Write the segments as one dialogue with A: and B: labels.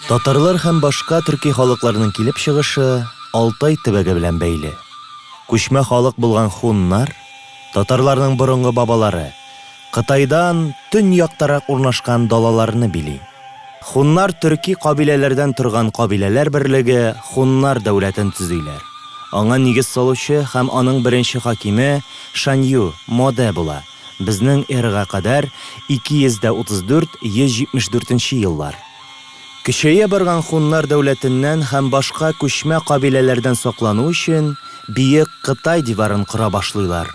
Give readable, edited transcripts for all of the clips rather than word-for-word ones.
A: Татарлар һәм башка төрки халыкларының килеп чыгышы Алтай төбәге белән бәйле. Күчмә халык булган хуннар, татарларның борынгы бабалары, Кытайдан төньяктарак урнашкан далаларны били. Хуннар төрки кабиләләрдән торган кабиләләр берлеге хуннар дәүләтен төзиләр. Аңа нигез салучы һәм аның беренче хакиме Шанью Моде була. Безнең эрага кадәр 234-174 еллар. Кешәя барган хуннар дәүләтеннән һәм башка күчмә кабиләләрдән саклану өчен Биек Кытай диварын кыра башлыйлар.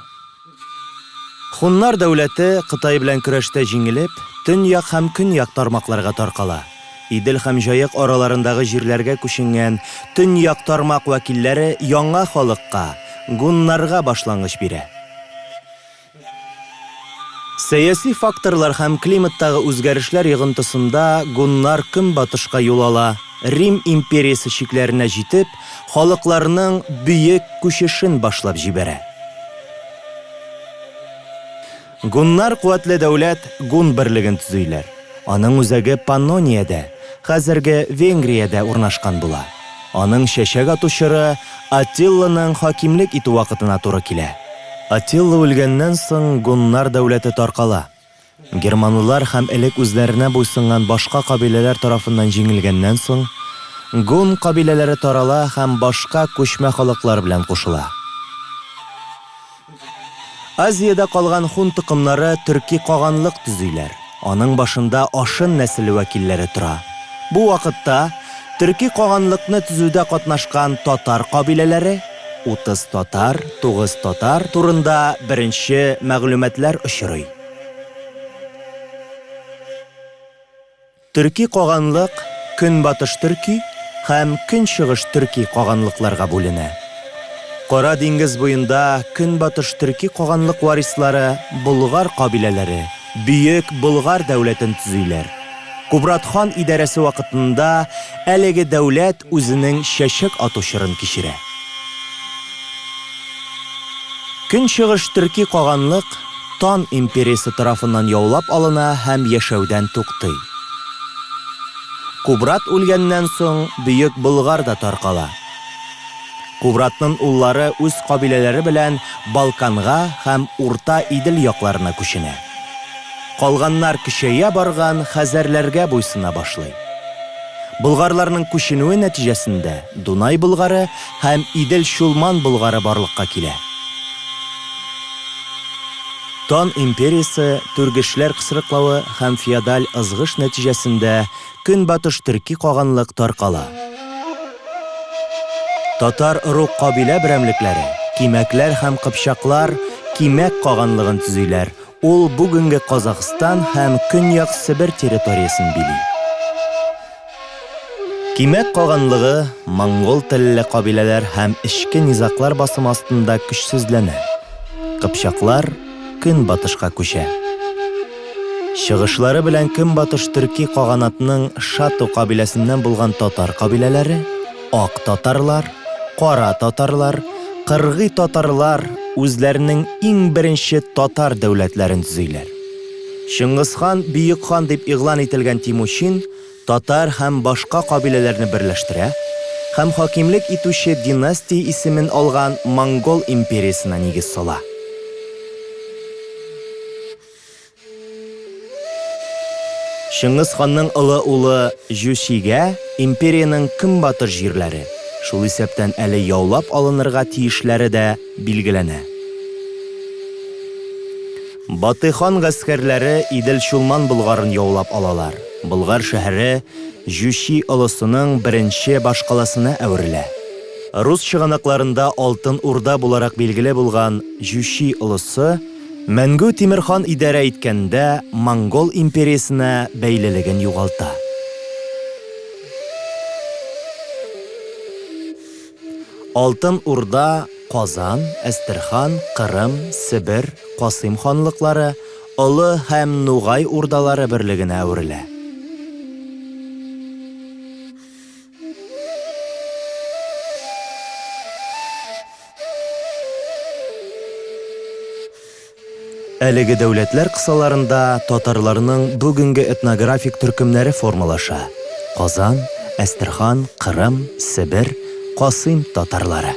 A: Хуннар дәүләте Кытай белән көрәштә җиңелеп, төньяк һәм көньяк тармакларга таркала. Идел һәм Җаек араларындагы җирләргә күченгән төньяк тармак вәкилләре яңа халыкка, гуннарга башлангыч бирә. Сәяси факторлар һәм климаттагы үзгәрешләр йогынтысында гуннар көнбатышка юл ала. Рим империясы чикләренә җитеп, халыкларның бөек күчешен башлап җибәрә. Гуннар куәтле дәүләт гун берлеген төзиләр. Аның үзәге Паннониядә, хәзерге Венгриядә урнашкан була. Аның чәчәк атучыры Аттилланың хакимлек итү вакытына туры килә. Аттилла үлгәннән соң гуннар дәүләте таркала. Германлылар һәм элек үзләренә буйсынган башка кабиләләр тарафыннан җиңелгәннән соң, гун кабиләләре тарала һәм башка күчмә халыклар белән кушыла. Азиядә калган хун тукымнары төрки каганлык төзиләр. Аның башында ашын нәселе вәкилләре тора. Бу вакытта төрки каганлыкны төзүдә катнашкан татар кабиләләре 30 татар, 9 татар турында беренче мәгълүматлар очрый. Төрки каганлык көнбатыш төрки һәм көнчыгыш төрки каганлыкларга бүленә. Кара диңгез буенда көнбатыш төрки каганлык варислары Болгар кабиләләре Бөек Болгар дәүләтен төзиләр. Кубрат хан идарәсе вакытында әлеге дәүләт үзенең чәчәк атучырын кичерә. Көнчыгыш төрки каганлык Тан империясы тарафыннан яулап алына һәм яшәүдән туктый. Кубрат үлгәннән соң Бөек Болгар да таркала. Кубратның уллары үз кабиләләре белән Балканга һәм Урта Идел якларына күченә. Калганнар кешәя барган хәзәрләргә буйсына башлый. Болгарларның күченүе нәтиҗәсендә Дунай Болгары һәм Идел Чулман Болгары барлыкка килә. Тан империясы түргешләр кысрыклавы һәм феодаль ызгыш нәтиҗәсендә көнбатыш төрки каганлык таркала. Татар рук кабилә берәмлекләре, кимәкләр һәм кыпчаклар кимәк каганлыгын төзиләр. Ул бүгенге Казакстан һәм Көньяк Сибир территориясын били. Кимәк каганлыгы монгол телле кабиләләр һәм эчке низаклар басым астында көчсезләнә. Кыпчаклар көнбатышка күчә. Чыгышлары белән көнбатыш төрки каганатның Шату кабиләсеннән булган татар кабиләләре, ак татарлар, кара татарлар, кыргый татарлар үзләренең иң беренче татар дәүләтләрен төзиләр. Чыңгыз хан Бөек хан дип игълан ителгән Тимучин татар һәм башка кабиләләрне берләштерә һәм хакимлек итүче династия исемен алган Монгол империясына нигез сала. Чыңгыз ханның улы улы Жүшигә империяның көнбатыш җирләре, шул исәптән әле яулап алынырга тиешләре дә билгеләнә. Батый хан гаскәрләре Идел Чулман Болгарын яулап алалар. Болгар шәһәре Жүши олысының беренче башкаласына әверелә. Рус чыганакларында Алтын Урда буларак билгеле булган Жүши олысы Мәңгү Тимер хан идарә иткәндә Монгол империясына бәйлелеген югалта. Алтын Урда Казан, Әстерхан, Кырым, Сибир, Касым ханлыклары, Олы һәм Нугай урдалары берлегенә әверелә. Әлеге дәүләтләр кысаларында татарларның бүгенге этнографик төркемнәре формалаша. Казан, Әстерхан, Кырым, Себер, Касыйм татарлары.